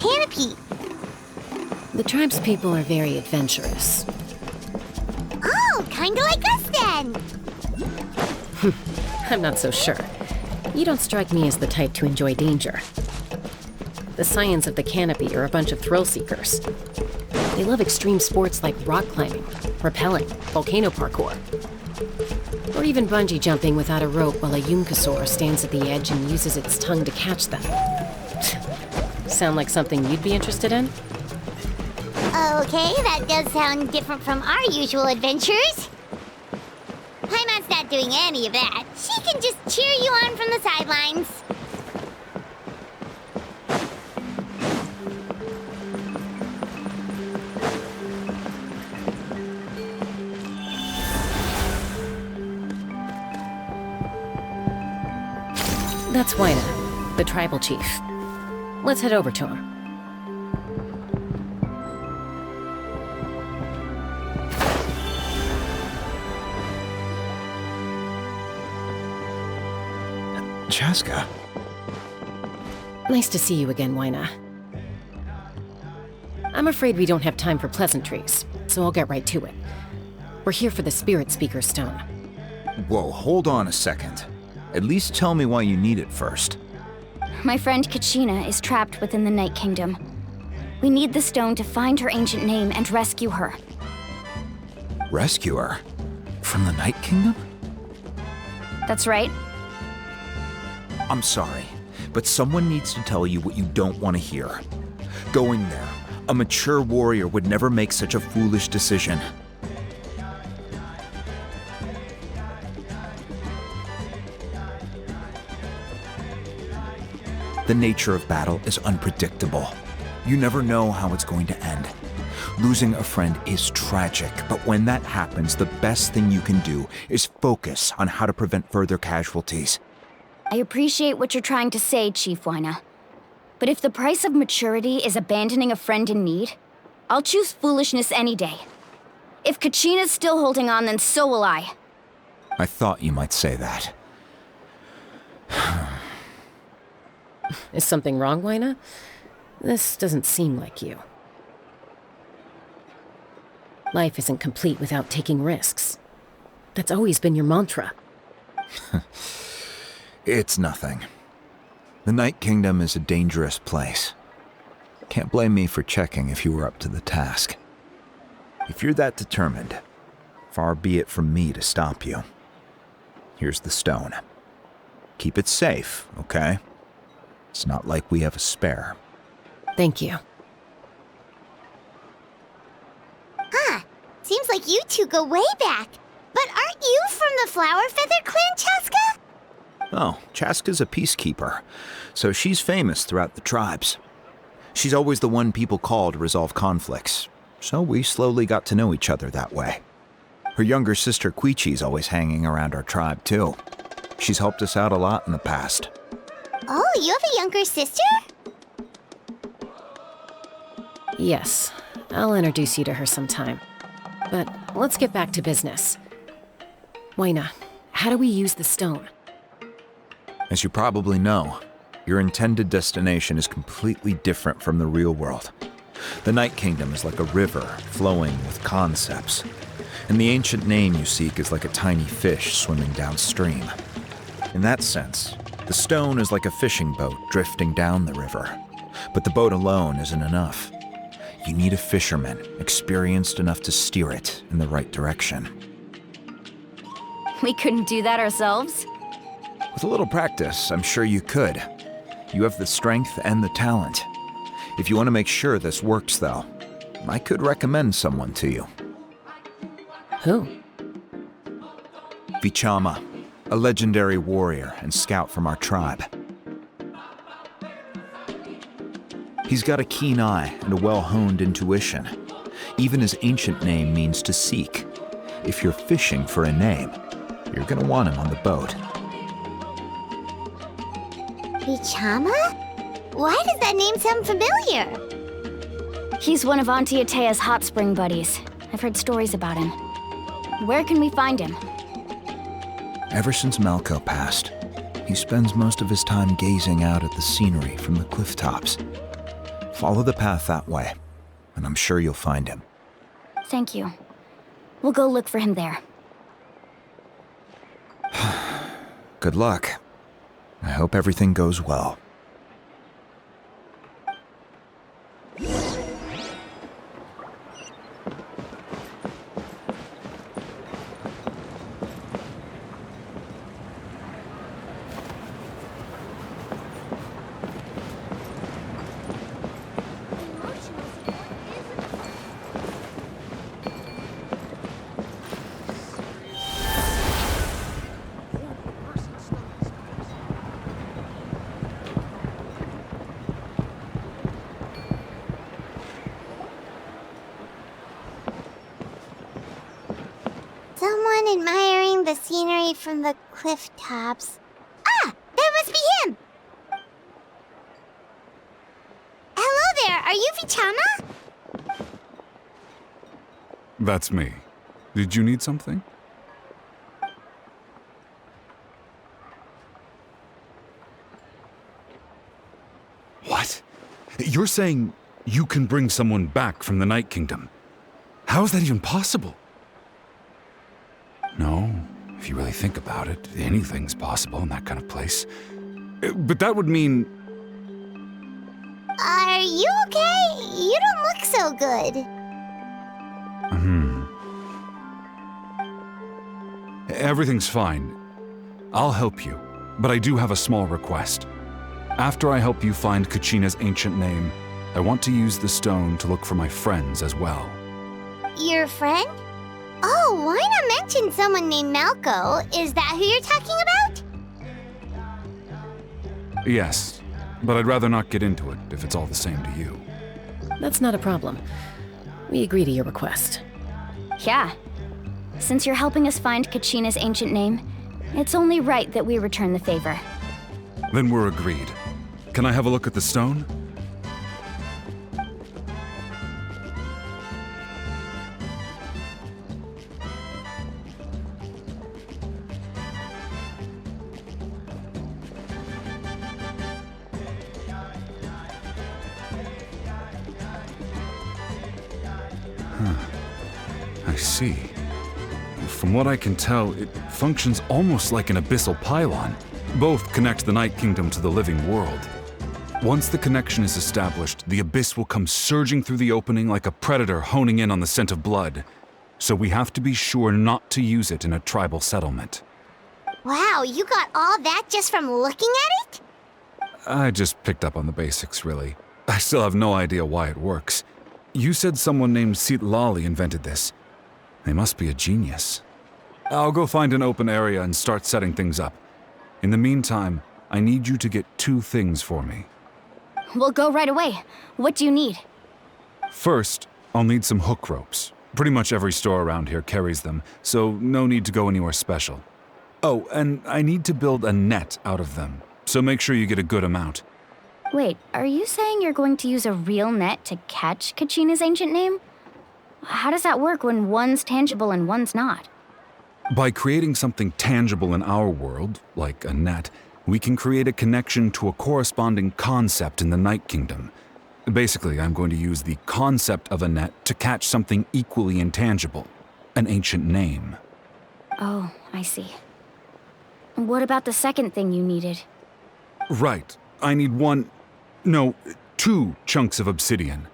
canopy. The tribespeople are very adventurous. Oh, kinda like us then. I'm not so sure. You don't strike me as the type to enjoy danger. The Scions of the Canopy are a bunch of thrill seekers. They love extreme sports like rock climbing, rappelling, volcano parkour, or even bungee jumping without a rope while a Yunkasaur stands at the edge and uses its tongue to catch them. Sound like something you'd be interested in? Okay, that does sound different from our usual adventures. Paimon's not doing any of that. She can just cheer you on from the sidelines. That's Wina, the tribal chief. Let's head over to him. Chaska. Nice to see you again, Wina. I'm afraid we don't have time for pleasantries, so I'll get right to it. We're here for the Spirit Speaker Stone. Whoa, hold on a second. At least tell me why you need it first. My friend Kachina is trapped within the Night Kingdom. We need the stone to find her ancient name and rescue her. Rescue her? From the Night Kingdom? That's right. I'm sorry, but someone needs to tell you what you don't want to hear. Going there, a mature warrior would never make such a foolish decision. The nature of battle is unpredictable. You never know how it's going to end. Losing a friend is tragic, but when that happens, the best thing you can do is focus on how to prevent further casualties. I appreciate what you're trying to say, Chief Wina. But if the price of maturity is abandoning a friend in need, I'll choose foolishness any day. If Kachina's still holding on, then so will I. I thought you might say that. Is something wrong, Wina? This doesn't seem like you. Life isn't complete without taking risks. That's always been your mantra. It's nothing. The Night Kingdom is a dangerous place. Can't blame me for checking if you were up to the task. If you're that determined, far be it from me to stop you. Here's the stone. Keep it safe, okay? It's not like we have a spare. Thank you. Seems like you two go way back. But aren't you from the Flower Feather Clan, Chaska? Oh, Chaska's a peacekeeper, so she's famous throughout the tribes. She's always the one people call to resolve conflicts, so we slowly got to know each other that way. Her younger sister Quichi's always hanging around our tribe, too. She's helped us out a lot in the past. Oh, you have a younger sister? Yes, I'll introduce you to her sometime. But let's get back to business. Wina, how do we use the stone? As you probably know, your intended destination is completely different from the real world. The Night Kingdom is like a river flowing with concepts, and the ancient name you seek is like a tiny fish swimming downstream. In that sense, the stone is like a fishing boat drifting down the river, but the boat alone isn't enough. You need a fisherman experienced enough to steer it in the right direction. We couldn't do that ourselves? With a little practice, I'm sure you could. You have the strength and the talent. If you want to make sure this works, though, I could recommend someone to you. Who? Vichama, a legendary warrior and scout from our tribe. He's got a keen eye and a well-honed intuition. Even his ancient name means to seek. If you're fishing for a name, you're gonna want him on the boat. Vichama? Why does that name sound familiar? He's one of Auntie Atea's hot spring buddies. I've heard stories about him. Where can we find him? Ever since Malco passed, he spends most of his time gazing out at the scenery from the cliff tops. Follow the path that way, and I'm sure you'll find him. Thank you. We'll go look for him there. Good luck. I hope everything goes well. Someone admiring the scenery from the cliff tops. Ah! That must be him! Hello there, are you Vichama? That's me. Did you need something? What? You're saying you can bring someone back from the Night Kingdom? How is that even possible? No, if you really think about it, anything's possible in that kind of place. But that would mean... Are you okay? You don't look so good. Everything's fine. I'll help you, but I do have a small request. After I help you find Kachina's ancient name, I want to use the stone to look for my friends as well. Your friend? Oh, why not mention someone named Malco? Is that who you're talking about? Yes, but I'd rather not get into it if it's all the same to you. That's not a problem. We agree to your request. Yeah. Since you're helping us find Kachina's ancient name, it's only right that we return the favor. Then we're agreed. Can I have a look at the stone? I see. From what I can tell, it functions almost like an abyssal pylon. Both connect the Night Kingdom to the living world. Once the connection is established, the abyss will come surging through the opening like a predator honing in on the scent of blood. So we have to be sure not to use it in a tribal settlement. Wow, you got all that just from looking at it? I just picked up on the basics, really. I still have no idea why it works. You said someone named Lali invented this. They must be a genius. I'll go find an open area and start setting things up. In the meantime, I need you to get 2 things for me. We'll go right away. What do you need? First, I'll need some hook ropes. Pretty much every store around here carries them, so no need to go anywhere special. Oh, and I need to build a net out of them, so make sure you get a good amount. Wait, are you saying you're going to use a real net to catch Kachina's ancient name? How does that work when one's tangible and one's not? By creating something tangible in our world, like a net, we can create a connection to a corresponding concept in the Night Kingdom. Basically, I'm going to use the concept of a net to catch something equally intangible, an ancient name. Oh, I see. What about the second thing you needed? Right. I need 2 chunks of obsidian.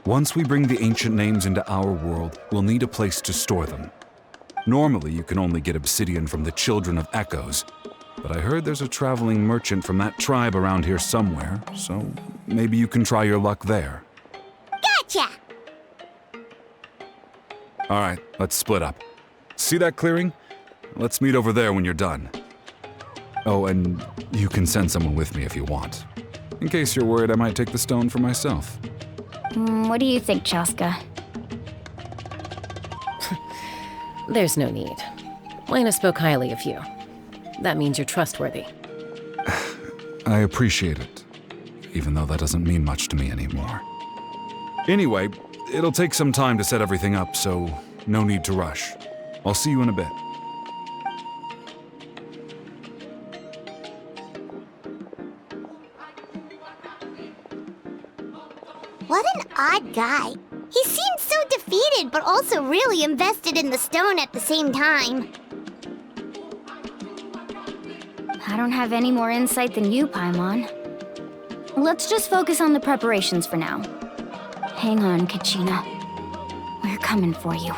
Once we bring the ancient names into our world, we'll need a place to store them. Normally, you can only get obsidian from the Children of Echoes, but I heard there's a traveling merchant from that tribe around here somewhere, so maybe you can try your luck there. Gotcha! All right, let's split up. See that clearing? Let's meet over there when you're done. Oh, and you can send someone with me if you want. In case you're worried I might take the stone for myself. What do you think, Chaska? There's no need. Lena spoke highly of you. That means you're trustworthy. I appreciate it, even though that doesn't mean much to me anymore. Anyway, it'll take some time to set everything up, so no need to rush. I'll see you in a bit. What an odd guy. He seemed so defeated, but also really invested in the stone at the same time. I don't have any more insight than you, Paimon. Let's just focus on the preparations for now. Hang on, Kachina. We're coming for you.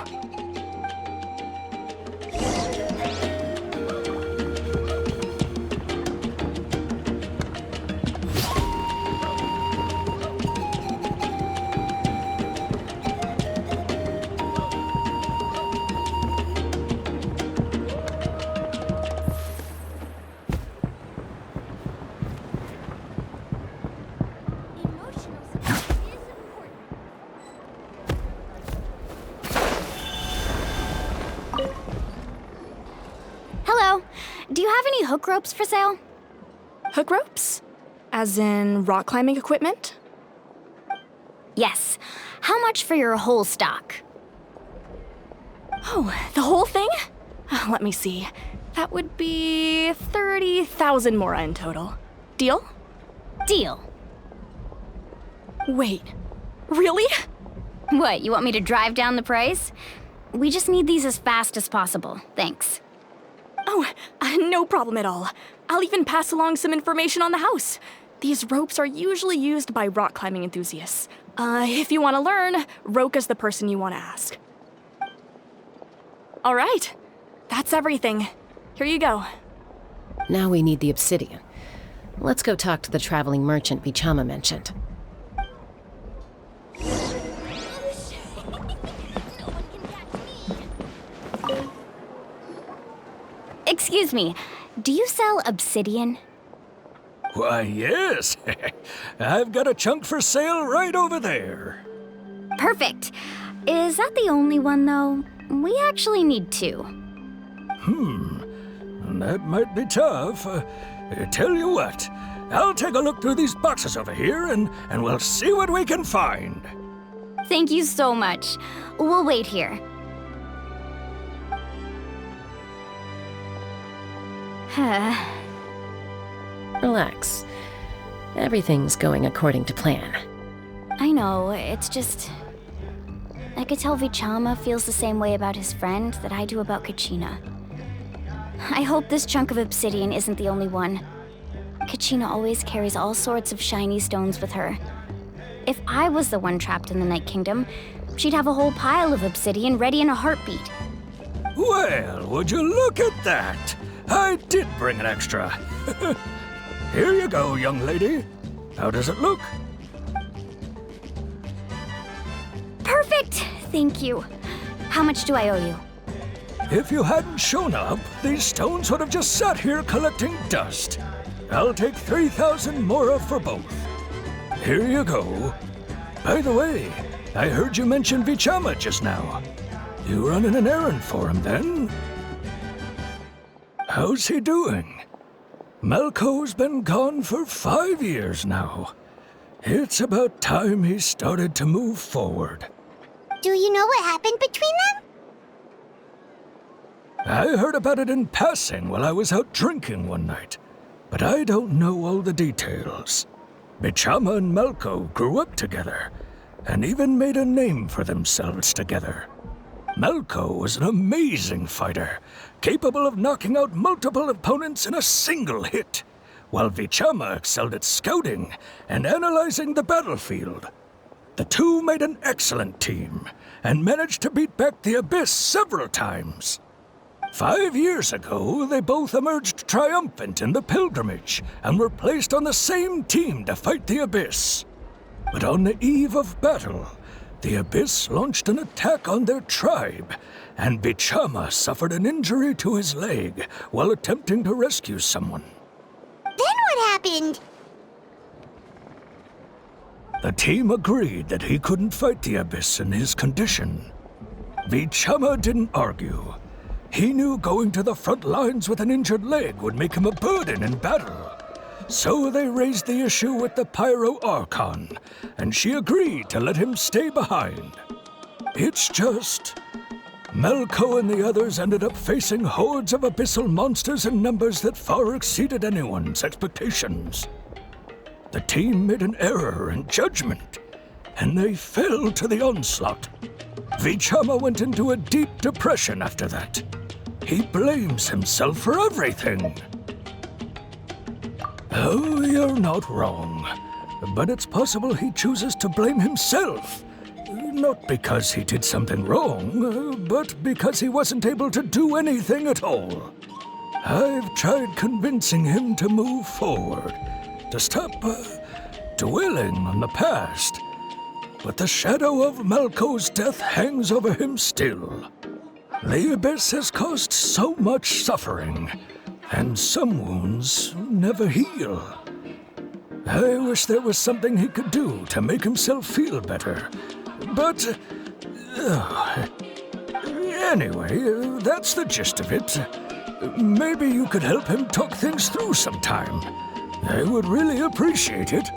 Hello. Do you have any hook ropes for sale? Hook ropes? As in rock climbing equipment? Yes. How much for your whole stock? Oh, the whole thing? Let me see. That would be 30,000 mora in total. Deal? Deal. Wait, really? What, you want me to drive down the price? We just need these as fast as possible. Thanks. Oh, no problem at all. I'll even pass along some information on the house. These ropes are usually used by rock climbing enthusiasts. If you want to learn, Roka's the person you want to ask. All right, that's everything. Here you go. Now we need the obsidian. Let's go talk to the traveling merchant Vichama mentioned. Excuse me, do you sell obsidian? Why, yes. I've got a chunk for sale right over there. Perfect. Is that the only one, though? We actually need two. That might be tough. Tell you what, I'll take a look through these boxes over here and we'll see what we can find. Thank you so much. We'll wait here. Relax. Everything's going according to plan. I know, it's just... I could tell Vichama feels the same way about his friend that I do about Kachina. I hope this chunk of obsidian isn't the only one. Kachina always carries all sorts of shiny stones with her. If I was the one trapped in the Night Kingdom, she'd have a whole pile of obsidian ready in a heartbeat. Well, would you look at that? I did bring an extra. Here you go, young lady. How does it look? Perfect! Thank you. How much do I owe you? If you hadn't shown up, these stones would have just sat here collecting dust. I'll take 3,000 mora for both. Here you go. By the way, I heard you mention Vichama just now. You running an errand for him, then? How's he doing? Malco's been gone for 5 years now. It's about time he started to move forward. Do you know what happened between them? I heard about it in passing while I was out drinking one night, but I don't know all the details. Vichama and Malco grew up together, and even made a name for themselves together. Malco was an amazing fighter, capable of knocking out multiple opponents in a single hit, while Vichama excelled at scouting and analyzing the battlefield. The two made an excellent team, and managed to beat back the Abyss several times. 5 years ago, they both emerged triumphant in the pilgrimage, and were placed on the same team to fight the Abyss. But on the eve of battle, the Abyss launched an attack on their tribe, and Vichama suffered an injury to his leg while attempting to rescue someone. Then what happened? The team agreed that he couldn't fight the Abyss in his condition. Vichama didn't argue. He knew going to the front lines with an injured leg would make him a burden in battle. So they raised the issue with the Pyro Archon, and she agreed to let him stay behind. It's just... Malco and the others ended up facing hordes of abyssal monsters in numbers that far exceeded anyone's expectations. The team made an error in judgment, and they fell to the onslaught. Vichama went into a deep depression after that. He blames himself for everything. Oh, you're not wrong. But it's possible he chooses to blame himself. Not because he did something wrong, but because he wasn't able to do anything at all. I've tried convincing him to move forward, to stop dwelling on the past. But the shadow of Malco's death hangs over him still. The Abyss has caused so much suffering, and some wounds never heal. I wish there was something he could do to make himself feel better. But anyway, that's the gist of it. Maybe you could help him talk things through sometime. I would really appreciate it.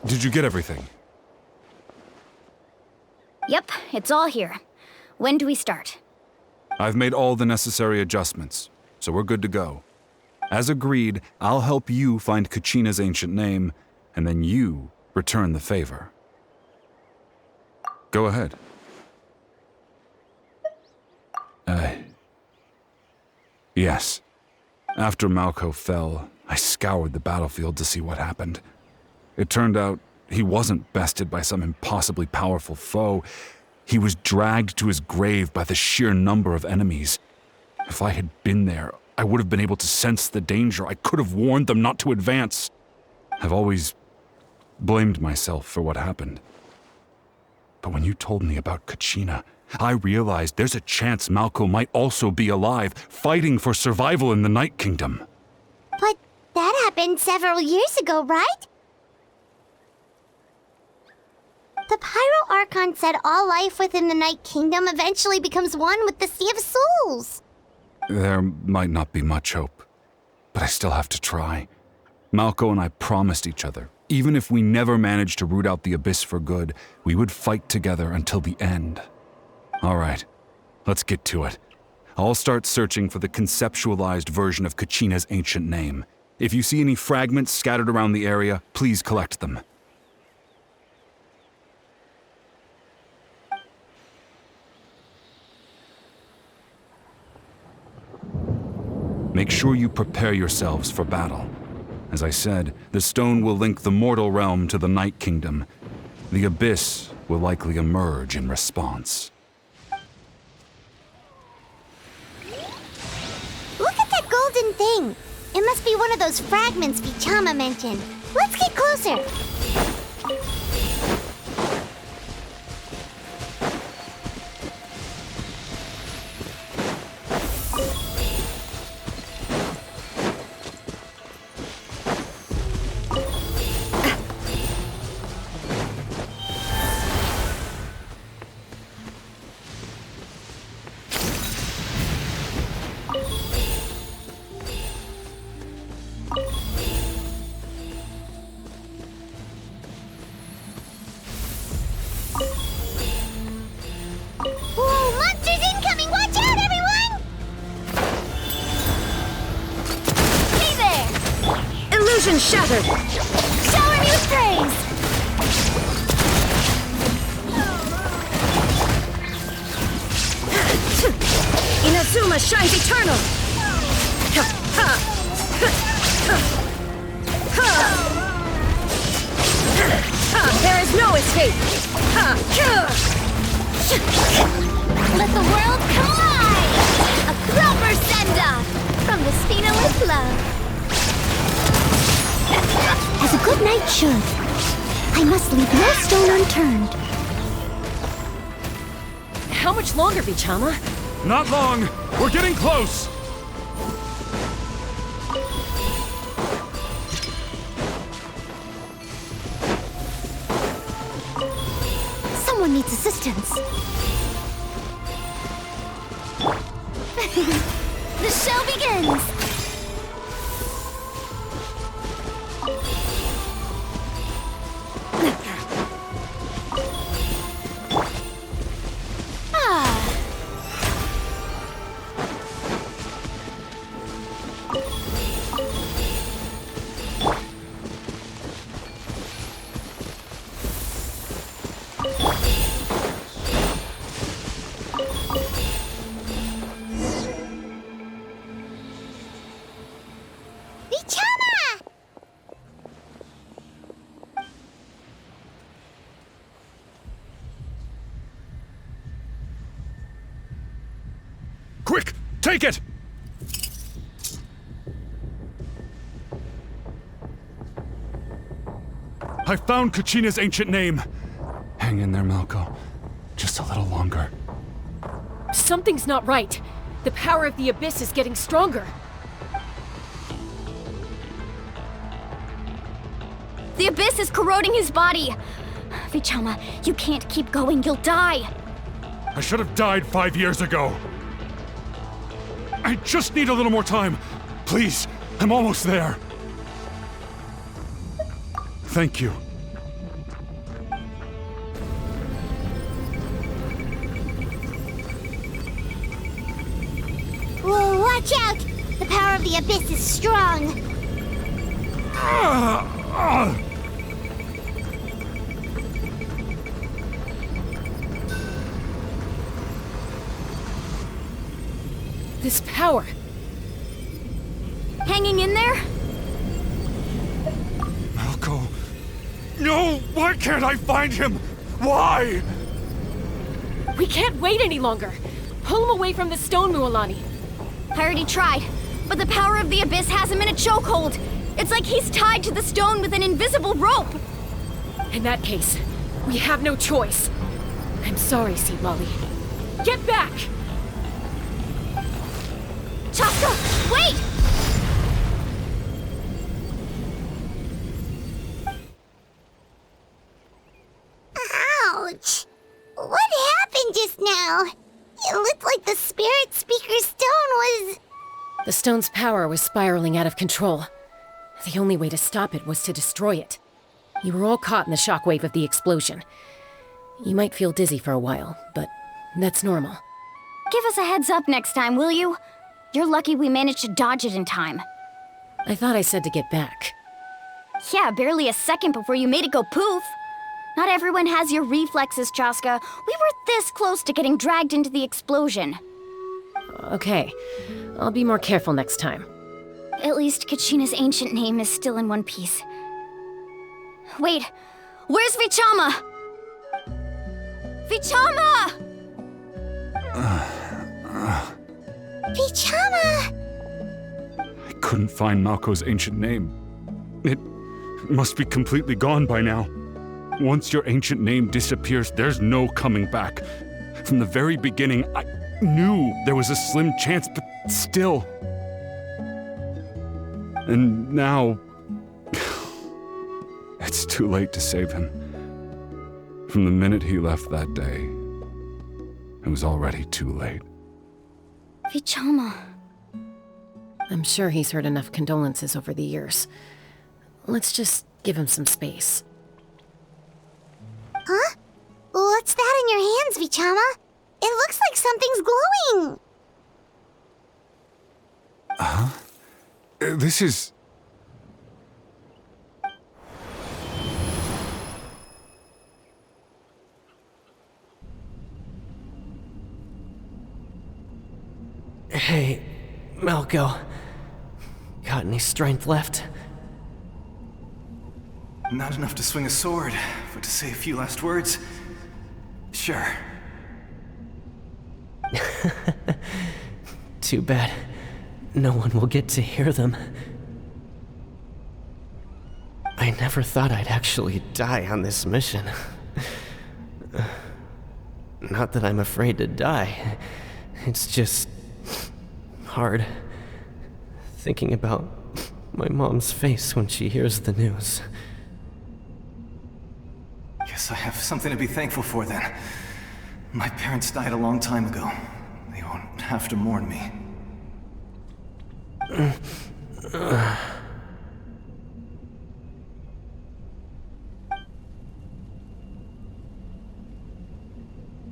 Did you get everything? Yep, it's all here. When do we start? I've made all the necessary adjustments, so we're good to go. As agreed, I'll help you find Kachina's ancient name, and then you return the favor. Go ahead. Yes. After Malco fell, I scoured the battlefield to see what happened. It turned out he wasn't bested by some impossibly powerful foe. He was dragged to his grave by the sheer number of enemies. If I had been there, I would have been able to sense the danger. I could have warned them not to advance. I've always blamed myself for what happened. But when you told me about Kachina, I realized there's a chance Malco might also be alive, fighting for survival in the Night Kingdom. But that happened several years ago, right? The Pyro Archon said all life within the Night Kingdom eventually becomes one with the Sea of Souls. There might not be much hope, but I still have to try. Malco and I promised each other, even if we never managed to root out the Abyss for good, we would fight together until the end. All right, let's get to it. I'll start searching for the conceptualized version of Kachina's ancient name. If you see any fragments scattered around the area, please collect them. Make sure you prepare yourselves for battle. As I said, the stone will link the mortal realm to the Night Kingdom. The Abyss will likely emerge in response. Look at that golden thing. It must be one of those fragments Vichama mentioned. Let's get closer. Whoa, monsters incoming! Watch out, everyone! Hey there! Illusion shattered! Shower me with praise! Inazuma shines eternal! There is no escape! Let the world come alive! A proper send-off from the Spina with love. As a good knight should, I must leave no stone unturned. How much longer, Vichama? Not long! We're getting close! Someone Someone needs assistance. The show begins! Quick! Take it! I found Kachina's ancient name. Hang in there, Malco. Just a little longer. Something's not right. The power of the Abyss is getting stronger. The Abyss is corroding his body. Vichama, you can't keep going. You'll die. I should have died 5 years ago. I just need a little more time. Please, I'm almost there. Thank you. Whoa, watch out! The power of the Abyss is strong. This power. Hanging in there? Malco. No! Why can't I find him? Why? We can't wait any longer. Pull him away from the stone, Mualani. I already tried, but the power of the Abyss has him in a chokehold. It's like he's tied to the stone with an invisible rope. In that case, we have no choice. I'm sorry, Seed Lolly. Get back! Chaska, wait! Ouch! What happened just now? It looked like the Spirit Speaker's stone was... The stone's power was spiraling out of control. The only way to stop it was to destroy it. You were all caught in the shockwave of the explosion. You might feel dizzy for a while, but that's normal. Give us a heads up next time, will you? You're lucky we managed to dodge it in time. I thought I said to get back. Yeah, barely a second before you made it go poof. Not everyone has your reflexes, Chaska. We were this close to getting dragged into the explosion. Okay, I'll be more careful next time. At least Kachina's ancient name is still in one piece. Wait, where's Vichama? Vichama! Vichama! I couldn't find Malco's ancient name. It must be completely gone by now. Once your ancient name disappears, there's no coming back. From the very beginning, I knew there was a slim chance, but still. And now... it's too late to save him. From the minute he left that day, it was already too late. Vichama. I'm sure he's heard enough condolences over the years. Let's just give him some space. Huh? What's that in your hands, Vichama? It looks like something's glowing! This is... Hey, Malco. Got any strength left? Not enough to swing a sword, but to say a few last words? Sure. Too bad. No one will get to hear them. I never thought I'd actually die on this mission. Not that I'm afraid to die. It's just... hard. Thinking about my mom's face when she hears the news. Guess Guess I have something to be thankful for then. My parents died a long time ago. They won't have to mourn me.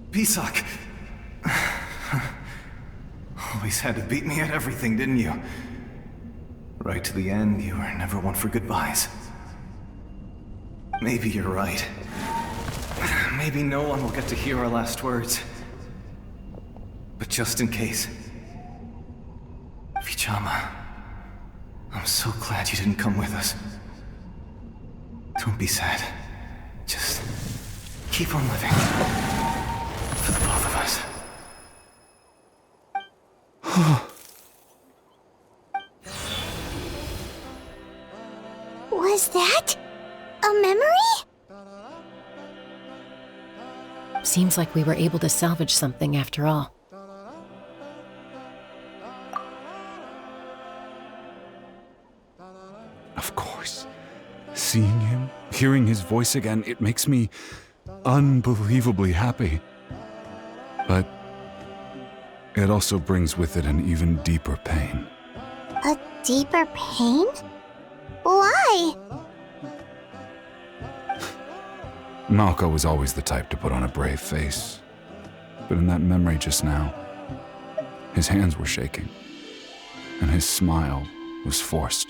Pisak! Always had to beat me at everything, didn't you? Right to the end, you were never one for goodbyes. Maybe you're right. Maybe no one will get to hear our last words. But just in case... Vichama, I'm so glad you didn't come with us. Don't be sad. Just keep on living. For the both of us. Was that a memory? Seems like we were able to salvage something after all. Of course. Seeing him, hearing his voice again, it makes me unbelievably happy. But it also brings with it an even deeper pain. A deeper pain? Why? Malco was always the type to put on a brave face. But in that memory just now, his hands were shaking, and his smile was forced.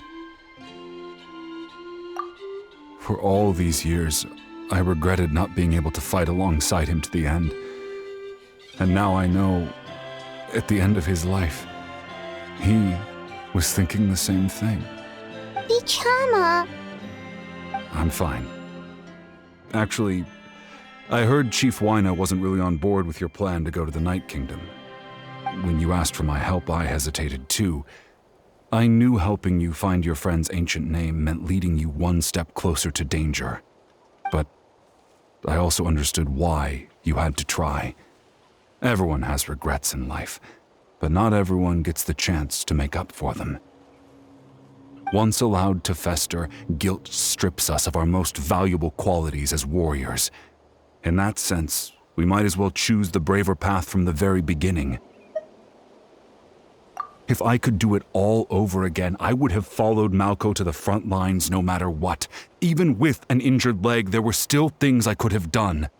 For all these years, I regretted not being able to fight alongside him to the end. And now I know, at the end of his life, he was thinking the same thing. Vichama. I'm fine. Actually, I heard Chief Wyna wasn't really on board with your plan to go to the Night Kingdom. When you asked for my help, I hesitated too. I knew helping you find your friend's ancient name meant leading you one step closer to danger. But I also understood why you had to try. Everyone has regrets in life, but not everyone gets the chance to make up for them. Once allowed to fester, guilt strips us of our most valuable qualities as warriors. In that sense, we might as well choose the braver path from the very beginning. If I could do it all over again, I would have followed Malco to the front lines no matter what. Even with an injured leg, there were still things I could have done.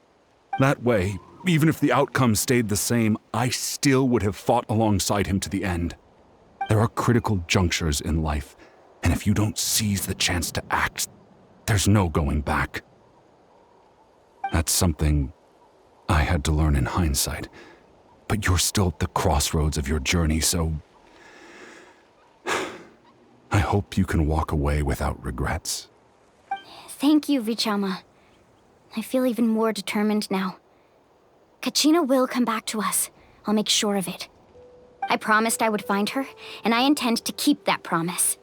That way, even if the outcome stayed the same, I still would have fought alongside him to the end. There are critical junctures in life, and if you don't seize the chance to act, there's no going back. That's something I had to learn in hindsight, but you're still at the crossroads of your journey, so I hope you can walk away without regrets. Thank you, Vichama. I feel even more determined now. Kachina will come back to us. I'll make sure of it. I promised I would find her, and I intend to keep that promise.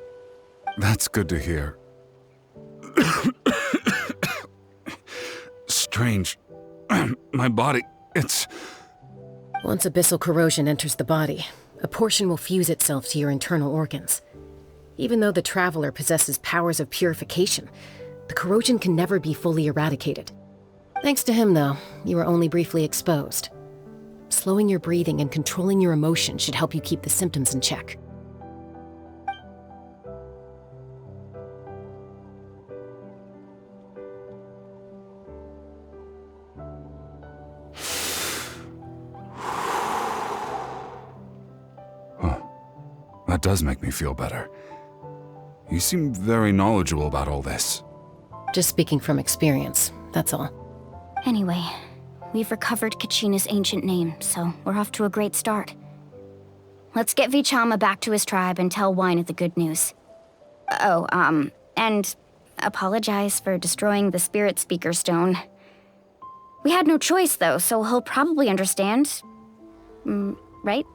That's good to hear. Strange. My body, it's... Once abyssal corrosion enters the body, a portion will fuse itself to your internal organs. Even though the Traveler possesses powers of purification, the corrosion can never be fully eradicated. Thanks to him, though, you were only briefly exposed. Slowing your breathing and controlling your emotions should help you keep the symptoms in check. That does make me feel better. You seem very knowledgeable about all this. Just speaking from experience, that's all. Anyway, we've recovered Kachina's ancient name, so we're off to a great start. Let's get Vichama back to his tribe and tell Wyna the good news. And apologize for destroying the Spirit Speaker Stone. We had no choice, though, so he'll probably understand. Right?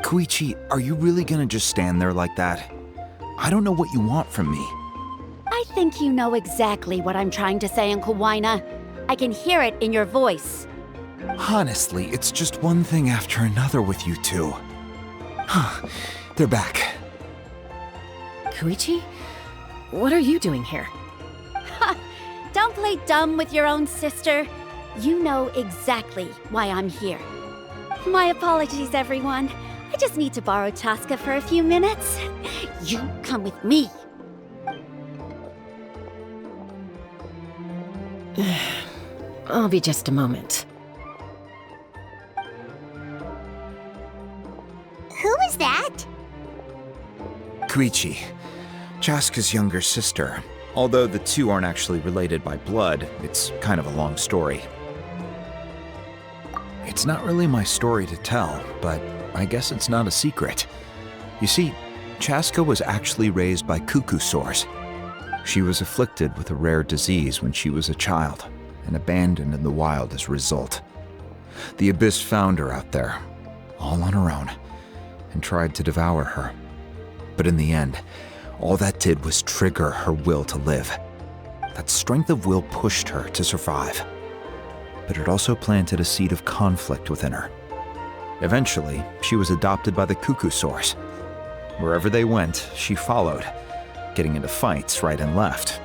Koichi, are you really gonna just stand there like that? I don't know what you want from me. I think you know exactly what I'm trying to say, Uncle Wyna. I can hear it in your voice. Honestly, it's just one thing after another with you two. They're back. Koichi? What are you doing here? Don't play dumb with your own sister. You know exactly why I'm here. My apologies, everyone. I just need to borrow Chaska for a few minutes. You come with me. I'll be just a moment. Who is that? Koichi, Chaska's younger sister. Although the two aren't actually related by blood, it's kind of a long story. It's not really my story to tell, but I guess it's not a secret. You see, Chaska was actually raised by cuckoo sores. She was afflicted with a rare disease when she was a child and abandoned in the wild as a result. The Abyss found her out there, all on her own, and tried to devour her. But in the end, all that did was trigger her will to live. That strength of will pushed her to survive. But it also planted a seed of conflict within her. Eventually, she was adopted by the cuckoo source. Wherever they went, she followed, getting into fights right and left.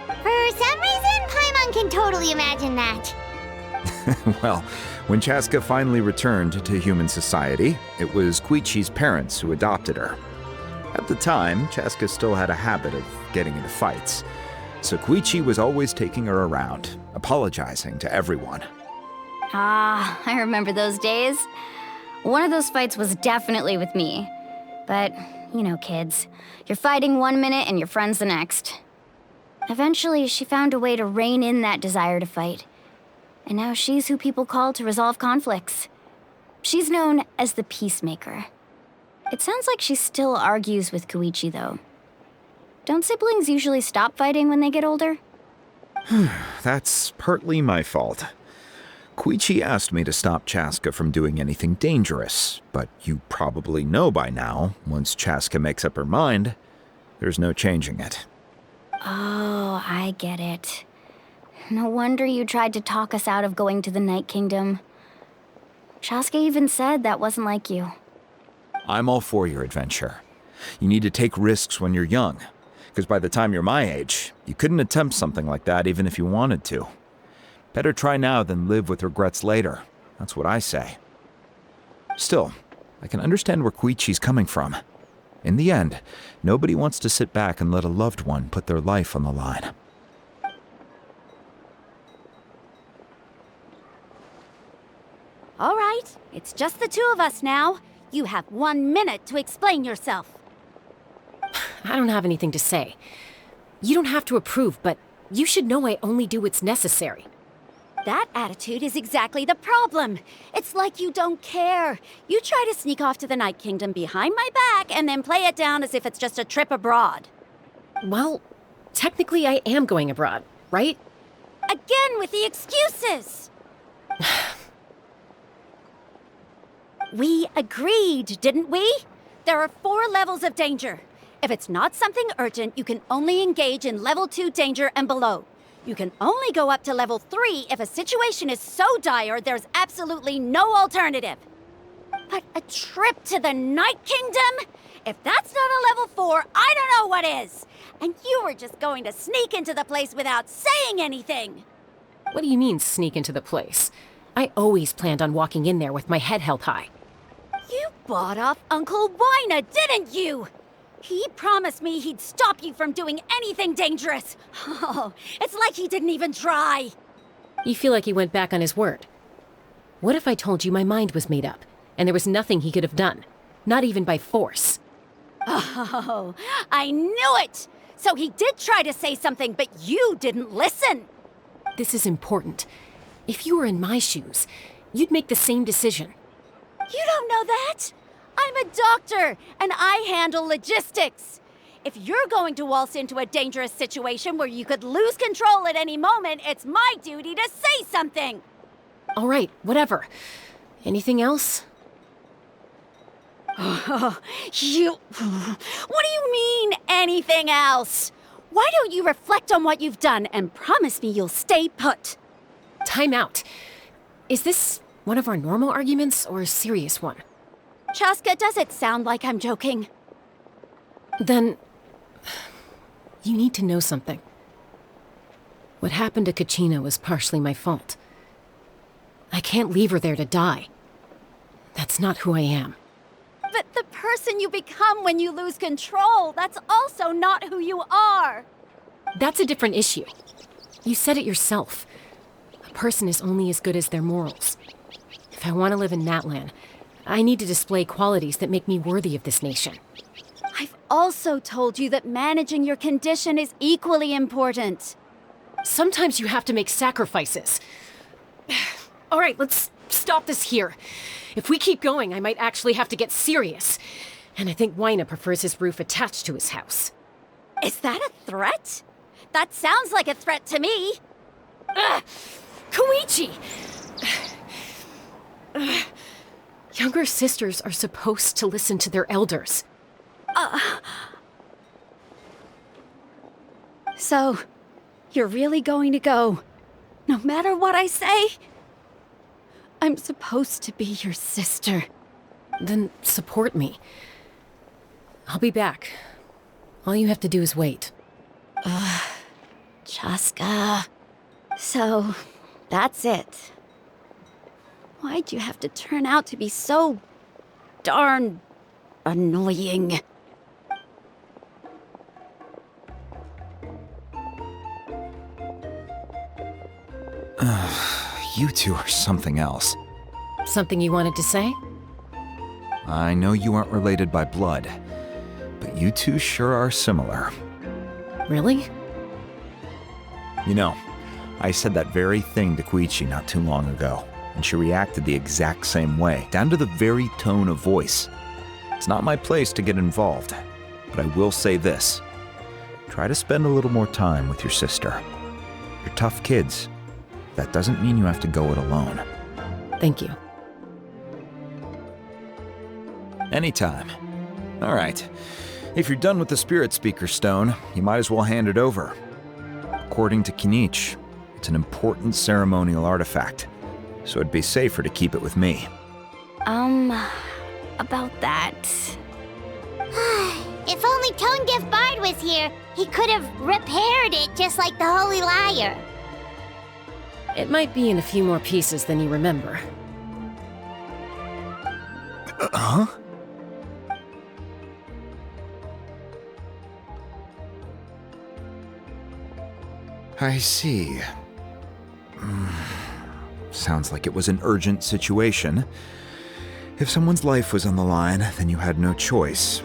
For some reason, Paimon can totally imagine that. Well, when Chaska finally returned to human society, it was Koichi's parents who adopted her. At the time, Chaska still had a habit of getting into fights, so Koichi was always taking her around, apologizing to everyone. Ah, I remember those days. One of those fights was definitely with me. But, you know, kids. You're fighting one minute and your friend's the next. Eventually, she found a way to rein in that desire to fight. And now she's who people call to resolve conflicts. She's known as the Peacemaker. It sounds like she still argues with Koichi, though. Don't siblings usually stop fighting when they get older? That's partly my fault. Koichi asked me to stop Chaska from doing anything dangerous, but you probably know by now, once Chaska makes up her mind, there's no changing it. Oh, I get it. No wonder you tried to talk us out of going to the Night Kingdom. Chaska even said that wasn't like you. I'm all for your adventure. You need to take risks when you're young, because by the time you're my age, you couldn't attempt something like that even if you wanted to. Better try now than live with regrets later. That's what I say. Still, I can understand where Koichi's coming from. In the end, nobody wants to sit back and let a loved one put their life on the line. All right, it's just the two of us now. You have 1 minute to explain yourself. I don't have anything to say. You don't have to approve, but you should know I only do what's necessary. That attitude is exactly the problem. It's like you don't care. You try to sneak off to the Night Kingdom behind my back and then play it down as if it's just a trip abroad. Well, technically I am going abroad, right? Again with the excuses! We agreed, didn't we? There are 4 levels of danger. If it's not something urgent, you can only engage in level 2 danger and below. You can only go up to level 3 if a situation is so dire there's absolutely no alternative. But a trip to the Night Kingdom? If that's not a level 4, I don't know what is. And you were just going to sneak into the place without saying anything. What do you mean, sneak into the place? I always planned on walking in there with my head held high. You bought off Uncle Wina, didn't you? He promised me he'd stop you from doing anything dangerous. Oh, it's like he didn't even try. You feel like he went back on his word. What if I told you my mind was made up, and there was nothing he could have done? Not even by force. Oh, I knew it! So he did try to say something, but you didn't listen. This is important. If you were in my shoes, you'd make the same decision. You don't know that? I'm a doctor, and I handle logistics. If you're going to waltz into a dangerous situation where you could lose control at any moment, it's my duty to say something. All right, whatever. Anything else? What do you mean, anything else? Why don't you reflect on what you've done and promise me you'll stay put? time out. Is this one of our normal arguments or a serious one? Chaska, does it sound like I'm joking? Then, you need to know something. What happened to Kachina was partially my fault. I can't leave her there to die. That's not who I am. But the person you become when you lose control, that's also not who you are. That's a different issue. You said it yourself. A person is only as good as their morals. If I want to live in Natlan, I need to display qualities that make me worthy of this nation. I've also told you that managing your condition is equally important. Sometimes you have to make sacrifices. All right, let's stop this here. If we keep going, I might actually have to get serious. And I think Waina prefers his roof attached to his house. Is that a threat? That sounds like a threat to me. Koichi! Younger sisters are supposed to listen to their elders. So, you're really going to go, no matter what I say? I'm supposed to be your sister. Then support me. I'll be back. All you have to do is wait. Chaska. So, that's it. Why'd you have to turn out to be so darn annoying? You two are something else. Something you wanted to say? I know you aren't related by blood, but you two sure are similar. Really? You know, I said that very thing to Koichi not too long ago, and she reacted the exact same way, down to the very tone of voice. It's not my place to get involved, but I will say this. Try to spend a little more time with your sister. You're tough kids. That doesn't mean you have to go it alone. Thank you. Anytime. All right. If you're done with the Spirit Speaker Stone, you might as well hand it over. According to Kinich, it's an important ceremonial artifact, so it'd be safer to keep it with me. About that. If only Tone-Gift Bard was here, he could have repaired it just like the Holy Liar. It might be in a few more pieces than you remember. Huh? I see. Sounds like it was an urgent situation. If someone's life was on the line, then you had no choice.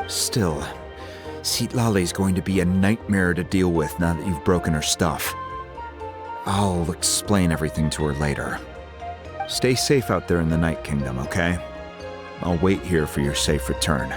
Still, Citlali's going to be a nightmare to deal with now that you've broken her stuff. I'll explain everything to her later. Stay safe out there in the Night Kingdom, okay? I'll wait here for your safe return.